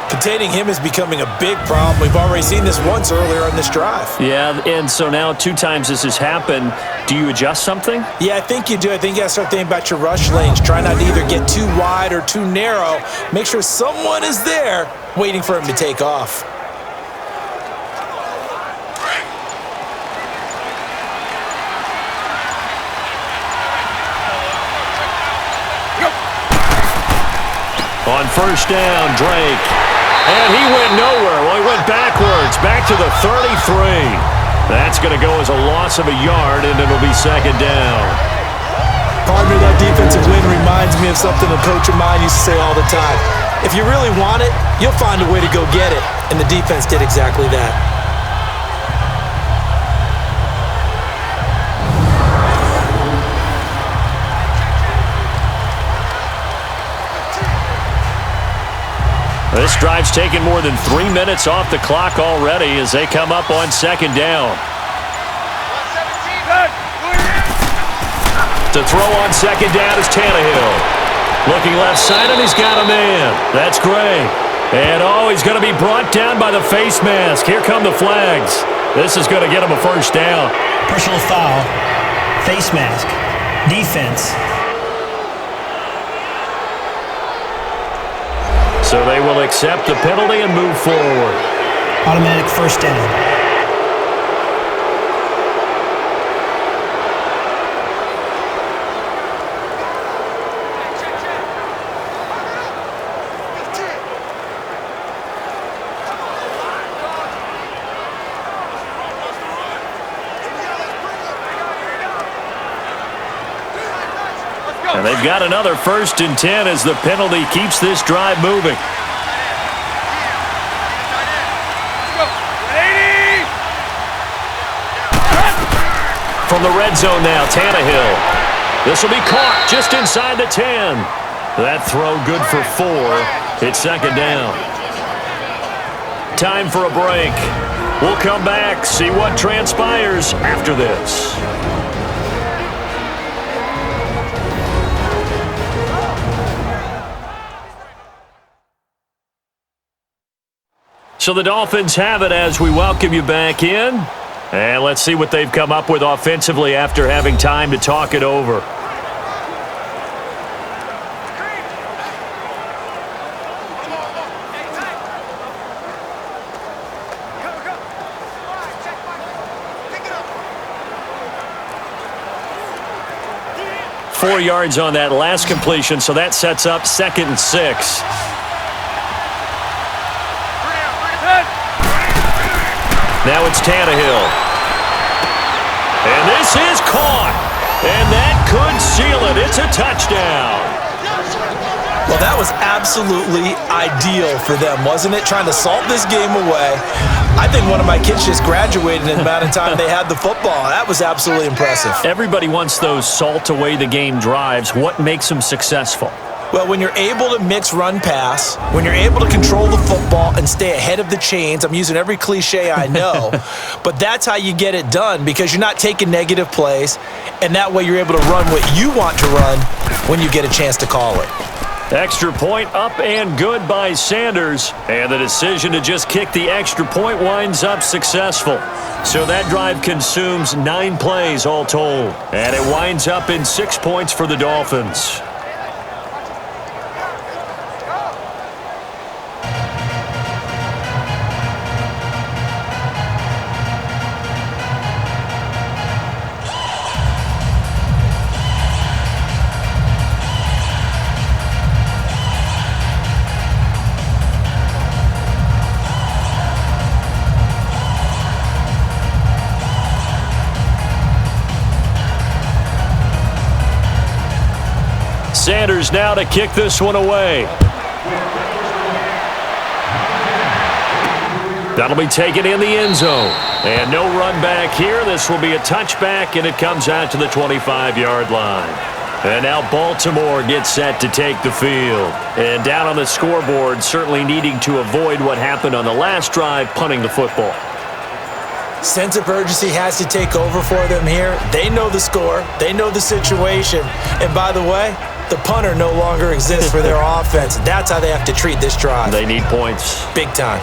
Containing him is becoming a big problem. We've already seen this once earlier on this drive. Yeah, and so now 2 times this has happened. Do you adjust something? Yeah, I think you do. I think you got to start thinking about your rush lanes. Try not to either get too wide or too narrow. Make sure someone is there waiting for him to take off. On 1st down, Drake. And he went nowhere. Well, he went backwards, back to the 33. That's going to go as a loss of a yard, and it'll be 2nd down. Partner, that defensive win reminds me of something a coach of mine used to say all the time. If you really want it, you'll find a way to go get it. And the defense did exactly that. This drive's taken more than 3 minutes off the clock already as they come up on 2nd down. To throw on 2nd down is Tannehill. Looking left side, and he's got a man. That's great. And, he's going to be brought down by the face mask. Here come the flags. This is going to get him a 1st down. Personal foul, face mask, defense. So they will accept the penalty and move forward. Automatic 1st down. And they've got another 1st and 10 as the penalty keeps this drive moving. From the red zone now, Tannehill. This will be caught just inside the 10. That throw good for 4. It's 2nd down. Time for a break. We'll come back, see what transpires after this. So the Dolphins have it as we welcome you back in. And let's see what they've come up with offensively after having time to talk it over. 4 yards on that last completion, so that sets up 2nd and 6. Now it's Tannehill. And this is caught. And that could seal it. It's a touchdown. Well, that was absolutely ideal for them, wasn't it? Trying to salt this game away. I think one of my kids just graduated in the amount of time they had the football. That was absolutely impressive. Everybody wants those salt away the game drives. What makes them successful? Well, when you're able to mix run-pass, when you're able to control the football and stay ahead of the chains, I'm using every cliche I know, but that's how you get it done because you're not taking negative plays, and that way you're able to run what you want to run when you get a chance to call it. Extra point up and good by Sanders, and the decision to just kick the extra point winds up successful. So that drive consumes 9 plays all told, and it winds up in 6 points for the Dolphins. Sanders now to kick this one away. That'll be taken in the end zone. And no run back here. This will be a touchback, and it comes out to the 25-yard line. And now Baltimore gets set to take the field. And down on the scoreboard, certainly needing to avoid what happened on the last drive, punting the football. Sense of urgency has to take over for them here. They know the score. They know the situation. And by the way, the punter no longer exists for their offense. That's how they have to treat this drive. They need points. Big time.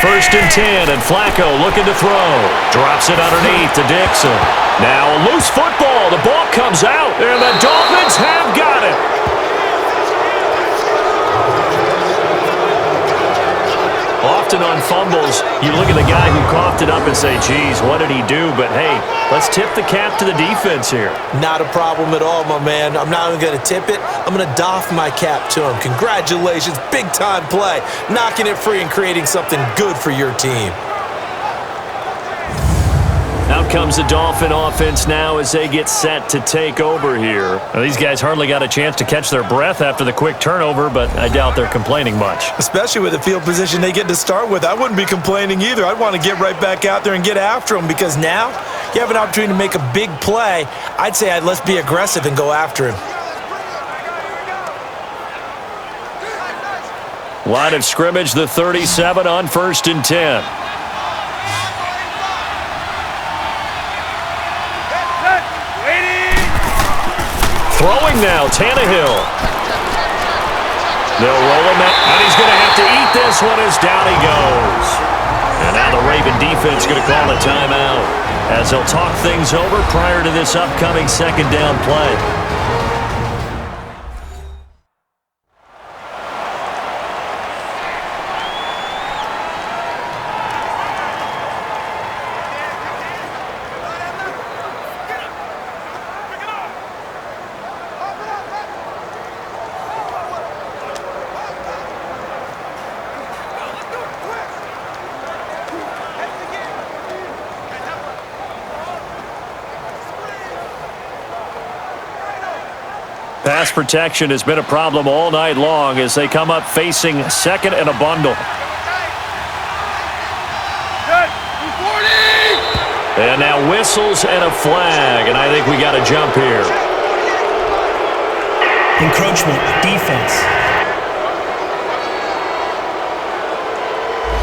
First and 10, and Flacco looking to throw. Drops it underneath to Dixon. Now a loose football. The ball comes out, and the Dolphins have got it. Often on fumbles, you look at the guy who coughed it up and say, geez, what did he do? But, hey, let's tip the cap to the defense here. Not a problem at all, my man. I'm not even going to tip it. I'm going to doff my cap to him. Congratulations. Big-time play. Knocking it free and creating something good for your team. Out comes the Dolphin offense now as they get set to take over here. Now, these guys hardly got a chance to catch their breath after the quick turnover, but I doubt they're complaining much. Especially with the field position they get to start with. I wouldn't be complaining either. I'd want to get right back out there and get after them because now you have an opportunity to make a big play. I'd say let's be aggressive and go after him. Line of scrimmage, the 37 on 1st and 10. Throwing now, Tannehill. They'll roll him out, and he's going to have to eat this one as down he goes. And now the Raven defense going to call a timeout as they'll talk things over prior to this upcoming 2nd down play. Pass protection has been a problem all night long as they come up facing 2nd and a bundle. And now whistles and a flag, and I think we got a jump here. Encroachment, defense.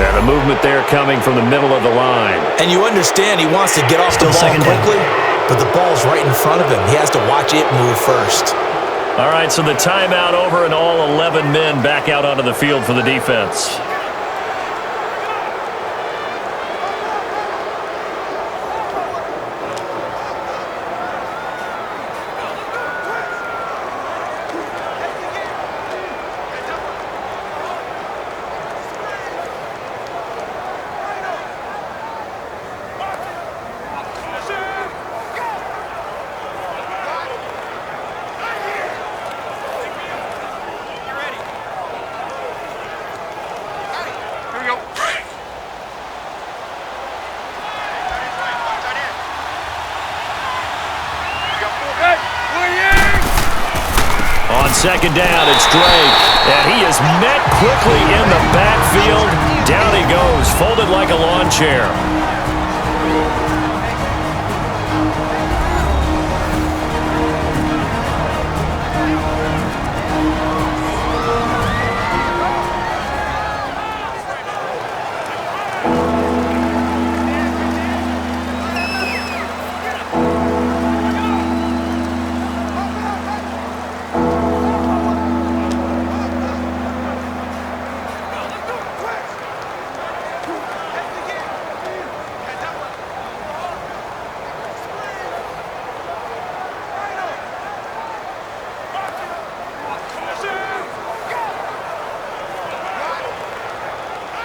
And a movement there coming from the middle of the line. And you understand he wants to get off the ball quickly, but the ball's right in front of him. He has to watch it move first. All right, so the timeout over and all 11 men back out onto the field for the defense. second down. It's Drake. And he is met quickly in the backfield. Down he goes, folded like a lawn chair.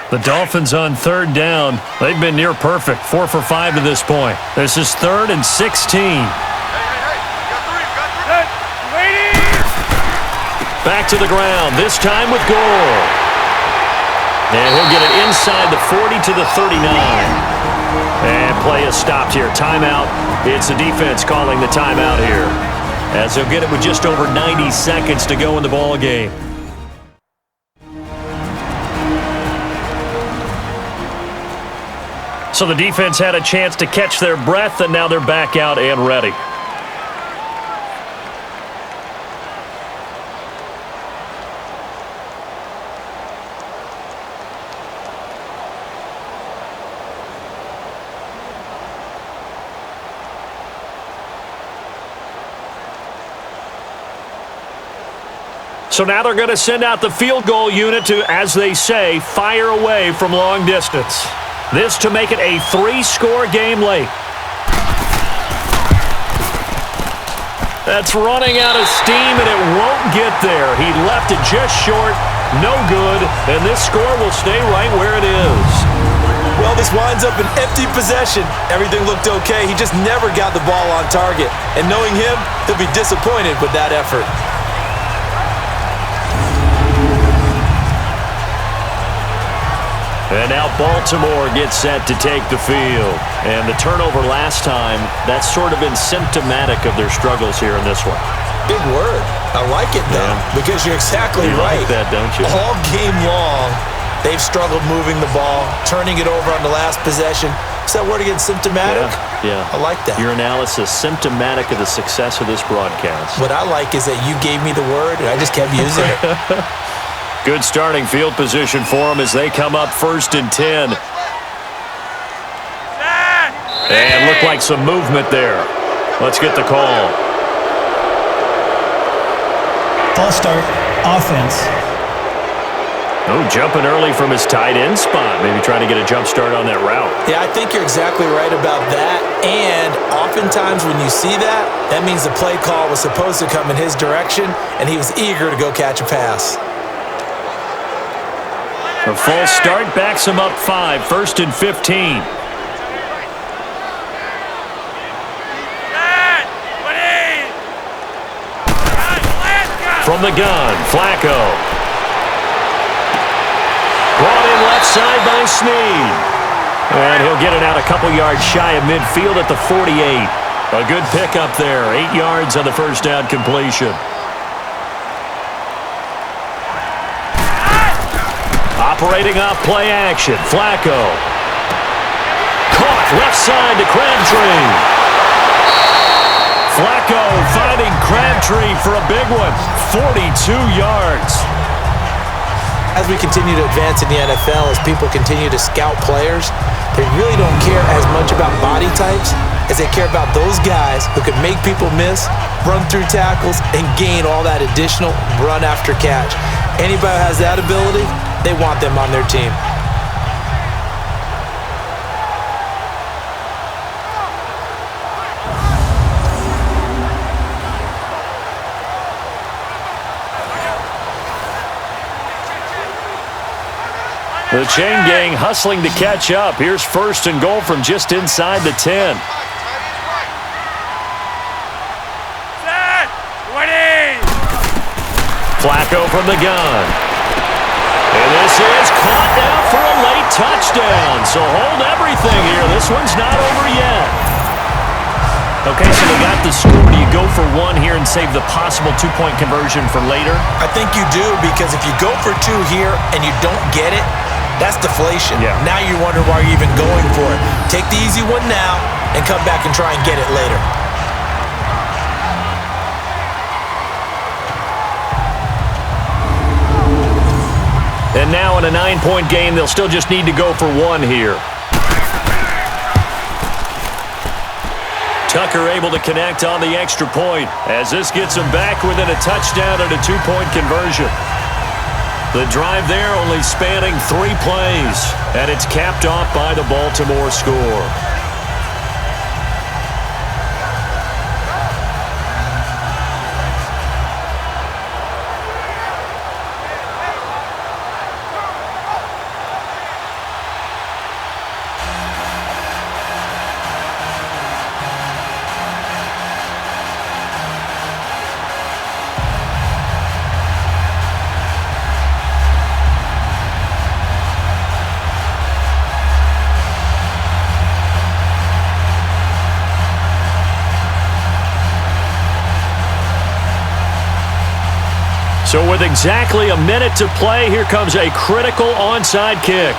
The Dolphins on third down. They've been near perfect, 4 for 5 to this point. This is 3rd and 16. Back to the ground, this time with Gore. And he'll get it inside the 40 to the 39. And play is stopped here. Timeout. It's the defense calling the timeout here, as they'll get it with just over 90 seconds to go in the ball game. So the defense had a chance to catch their breath, and now they're back out and ready. So now they're going to send out the field goal unit to, as they say, fire away from long distance. This to make it a 3-score game late. That's running out of steam, and it won't get there. He left it just short, no good, and this score will stay right where it is. Well, this winds up an empty possession. Everything looked okay. He just never got the ball on target. And knowing him, he'll be disappointed with that effort. And now Baltimore gets set to take the field. And the turnover last time, that's sort of been symptomatic of their struggles here in this one. Big word. I like it, though, because you're exactly right. You like that, don't you? All game long, they've struggled moving the ball, turning it over on the last possession. Is that word again, symptomatic? Yeah. I like that. Your analysis, symptomatic of the success of this broadcast. What I like is that you gave me the word, and I just kept using it. Good starting field position for them as they come up 1st and 10. And looked like some movement there. Let's get the call. False start, offense. Oh, jumping early from his tight end spot. Maybe trying to get a jump start on that route. Yeah, I think you're exactly right about that. And oftentimes when you see that, that means the play call was supposed to come in his direction, and he was eager to go catch a pass. A false start backs him up 5, 1st and 15. From the gun, Flacco. Brought in left side by Snead. And he'll get it out a couple yards shy of midfield at the 48. A good pickup there, 8 yards on the first down completion. Operating off play action, Flacco. Caught left side to Crabtree. Flacco finding Crabtree for a big one, 42 yards. As we continue to advance in the NFL, as people continue to scout players, they really don't care as much about body types as they care about those guys who can make people miss, run through tackles, and gain all that additional run after catch. Anybody who has that ability, they want them on their team. The chain gang hustling to catch up. Here's 1st and goal from just inside the 10. Flacco from the gun. And this is caught now for a late touchdown. So hold everything here. This one's not over yet. Okay, so they got the score. Do you go for one here and save the possible two-point conversion for later? I think you do, because if you go for two here and you don't get it, that's deflation. Yeah. Now you wonder why you're even going for it. Take the easy one now and come back and try and get it later. And now in a 9-point game, they'll still just need to go for one here. Tucker able to connect on the extra point as this gets him back within a touchdown and a two-point conversion. The drive there only spanning 3 plays, and it's capped off by the Baltimore score. So with exactly a minute to play, here comes a critical onside kick.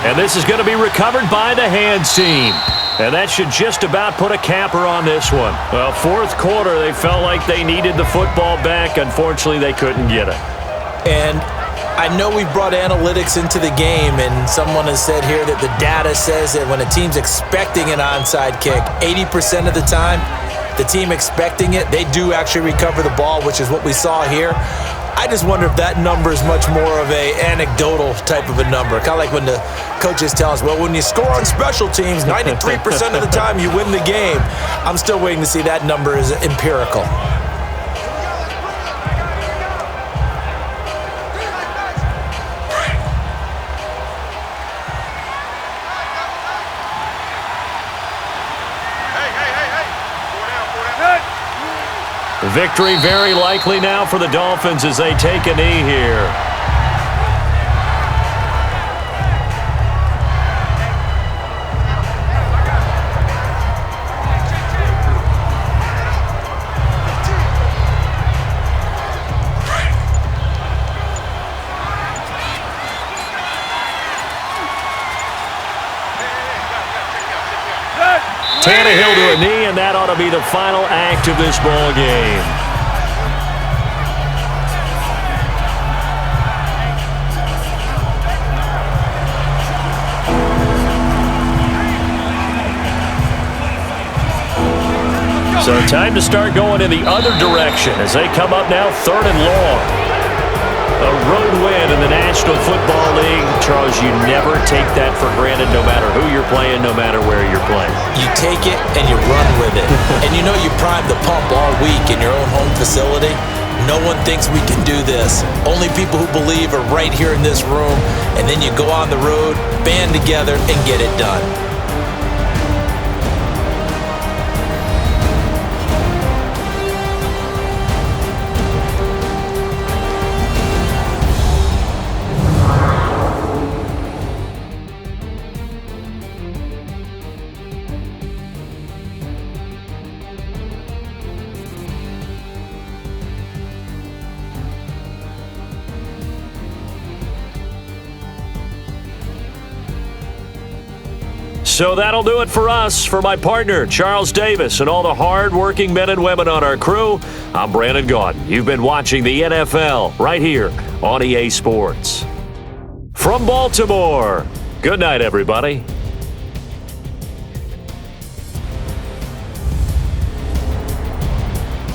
And this is going to be recovered by the hands team. And that should just about put a capper on this one. Well, fourth quarter, they felt like they needed the football back. Unfortunately, they couldn't get it. And I know we've brought analytics into the game, and someone has said here that the data says that when a team's expecting an onside kick, 80% of the time, the team expecting it, they do actually recover the ball, which is what we saw here. I just wonder if that number is much more of a anecdotal type of a number. Kind of like when the coaches tell us, well, when you score on special teams, 93% of the time you win the game. I'm still waiting to see that number is empirical. Victory very likely now for the Dolphins as they take a knee here. Tannehill to a knee, and that ought to be the final act of this ball game. So time to start going in the other direction as they come up now 3rd and long. A road win in the National Football League. Charles, you never take that for granted no matter who you're playing, no matter where you're playing. You take it and you run with it. And you know you prime the pump all week in your own home facility. No one thinks we can do this. Only people who believe are right here in this room. And then you go on the road, band together, and get it done. So that'll do it for us. For my partner, Charles Davis, and all the hard-working men and women on our crew, I'm Brandon Gaudin. You've been watching the NFL right here on EA Sports. From Baltimore, good night, everybody.